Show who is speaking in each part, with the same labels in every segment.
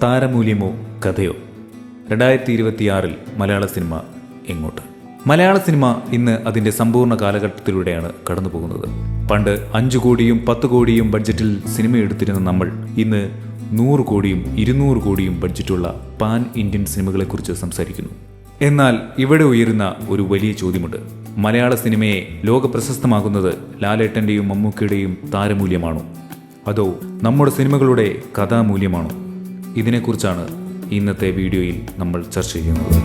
Speaker 1: താരമൂല്യമോ കഥയോ? 2026 മലയാള cinema എങ്ങോട്ട്? മലയാള cinema ഇന്ന് അതിൻ്റെ സമ്പൂർണ്ണ കാലഘട്ടത്തിലൂടെയാണ് കടന്നു പോകുന്നത്. പണ്ട് 5 കോടിയും 10 കോടിയും ബഡ്ജറ്റിൽ സിനിമ എടുത്തിരുന്ന നമ്മൾ ഇന്ന് 100 കോടിയും 200 കോടിയും ബഡ്ജറ്റുള്ള പാൻ ഇന്ത്യൻ സിനിമകളെക്കുറിച്ച് സംസാരിക്കുന്നു. എന്നാൽ ഇവിടെ ഉയരുന്ന ഒരു വലിയ ചോദ്യമുണ്ട്. മലയാള സിനിമയെ ലോക പ്രശസ്തമാകുന്നത് ലാലേട്ടൻ്റെയും മമ്മൂക്കയുടെയും താരമൂല്യമാണോ, അതോ നമ്മുടെ സിനിമകളുടെ കഥാമൂല്യമാണോ? ഇതിനെക്കുറിച്ചാണ് ഇന്നത്തെ വീഡിയോയിൽ നമ്മൾ ചർച്ച ചെയ്യുന്നത്.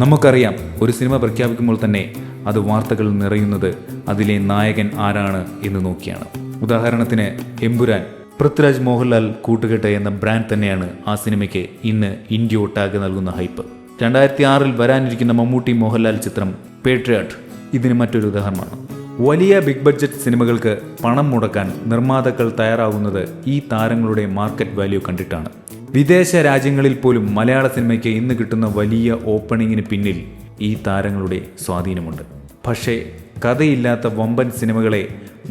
Speaker 1: നമുക്കറിയാം, ഒരു സിനിമ പ്രഖ്യാപിക്കുമ്പോൾ തന്നെ അത് വാർത്തകൾ നിറയുന്നത് അതിലെ നായകൻ ആരാണ് എന്ന് നോക്കിയാണ്. ഉദാഹരണത്തിന് എമ്പുരാൻ, പൃഥ്വിരാജ് മോഹൻലാൽ കൂട്ടുകെട്ട് എന്ന ബ്രാൻഡ് തന്നെയാണ് ആ സിനിമയ്ക്ക് ഇന്ന് ഇന്ത്യ ഒട്ടാകെ നൽകുന്ന ഹൈപ്പ്. 2006 വരാനിരിക്കുന്ന മമ്മൂട്ടി മോഹൻലാൽ ചിത്രം പേട്രിയാട്ട് ഇതിന് മറ്റൊരു ഉദാഹരണമാണ്. വലിയ ബിഗ് ബഡ്ജറ്റ് സിനിമകൾക്ക് പണം മുടക്കാൻ നിർമ്മാതാക്കൾ തയ്യാറാകുന്നത് ഈ താരങ്ങളുടെ മാർക്കറ്റ് വാല്യൂ കണ്ടിട്ടാണ്. വിദേശ രാജ്യങ്ങളിൽ പോലും മലയാള സിനിമയ്ക്ക് ഇന്ന് കിട്ടുന്ന വലിയ ഓപ്പണിങ്ങിന് പിന്നിൽ ഈ താരങ്ങളുടെ സ്വാധീനമുണ്ട്. പക്ഷേ കഥയില്ലാത്ത വമ്പൻ സിനിമകളെ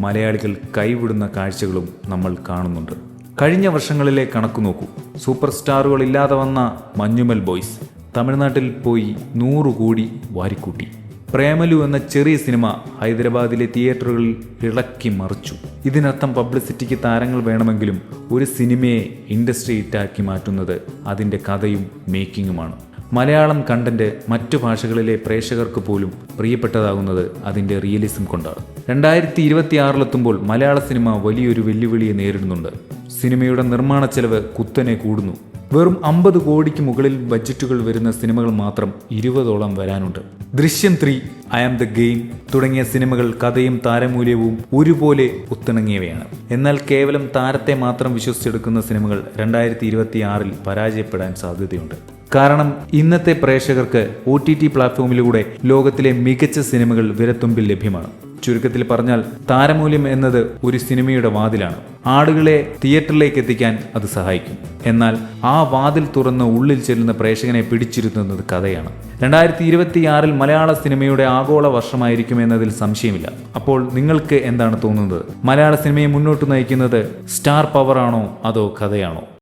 Speaker 1: മലയാളികൾ കൈവിടുന്ന കാഴ്ചകളും നമ്മൾ കാണുന്നുണ്ട്. കഴിഞ്ഞ വർഷങ്ങളിലെ കണക്ക് നോക്കൂ. സൂപ്പർ സ്റ്റാറുകൾ ഇല്ലാതെ വന്ന മഞ്ഞുമൽ ബോയ്സ് തമിഴ്നാട്ടിൽ പോയി 100 കോടി വാരിക്കൂട്ടി. പ്രേമലു എന്ന ചെറിയ സിനിമ ഹൈദരാബാദിലെ തിയേറ്ററുകളിൽ ഇളക്കി മറിച്ചു. ഇതിനർത്ഥം പബ്ലിസിറ്റിക്ക് താരങ്ങൾ വേണമെങ്കിലും ഒരു സിനിമയെ ഇൻഡസ്ട്രി ഹിറ്റാക്കി മാറ്റുന്നത് അതിൻ്റെ കഥയും മേക്കിങ്ങുമാണ്. മലയാളം കണ്ടന്റ് മറ്റു ഭാഷകളിലെ പ്രേക്ഷകർക്ക് പോലും പ്രിയപ്പെട്ടതാകുന്നത് അതിൻ്റെ റിയലിസം കൊണ്ടാണ്. 2026 മലയാള സിനിമ വലിയൊരു വെല്ലുവിളിയെ നേരിടുന്നുണ്ട്. സിനിമയുടെ നിർമ്മാണ ചെലവ് കുത്തനെ കൂടുന്നു. വെറും 50 കോടിക്ക് മുകളിൽ ബഡ്ജറ്റുകൾ വരുന്ന സിനിമകൾ മാത്രം 20ഓളം വരാനുണ്ട്. ദൃശ്യം 3, ഐ ആം ദ ഗെയിം തുടങ്ങിയ സിനിമകൾ കഥയും താരമൂല്യവും ഒരുപോലെ ഒത്തിണങ്ങിയവയാണ്. എന്നാൽ കേവലം താരത്തെ മാത്രം വിശ്വസിച്ചെടുക്കുന്ന സിനിമകൾ 2026 പരാജയപ്പെടാൻ സാധ്യതയുണ്ട്. കാരണം ഇന്നത്തെ പ്രേക്ഷകർക്ക് OTT പ്ലാറ്റ്ഫോമിലൂടെ ലോകത്തിലെ മികച്ച സിനിമകൾ വിരൽത്തുമ്പിൽ ലഭ്യമാണ്. ചുരുക്കത്തിൽ പറഞ്ഞാൽ താരമൂല്യം എന്നത് ഒരു സിനിമയുടെ വാതിലാണ്. ആളുകളെ തിയേറ്ററിലേക്ക് എത്തിക്കാൻ അത് സഹായിക്കും. എന്നാൽ ആ വാതിൽ തുറന്ന് ഉള്ളിൽ ചെല്ലുന്ന പ്രേക്ഷകനെ പിടിച്ചിരുത്തുന്നത് കഥയാണ്. 2026 മലയാള സിനിമയുടെ ആഗോള വർഷമായിരിക്കുമെന്നതിൽ സംശയമില്ല. അപ്പോൾ നിങ്ങൾക്ക് എന്താണ് തോന്നുന്നത്? മലയാള സിനിമയെ മുന്നോട്ട് നയിക്കുന്നത് സ്റ്റാർ പവർ ആണോ അതോ കഥയാണോ?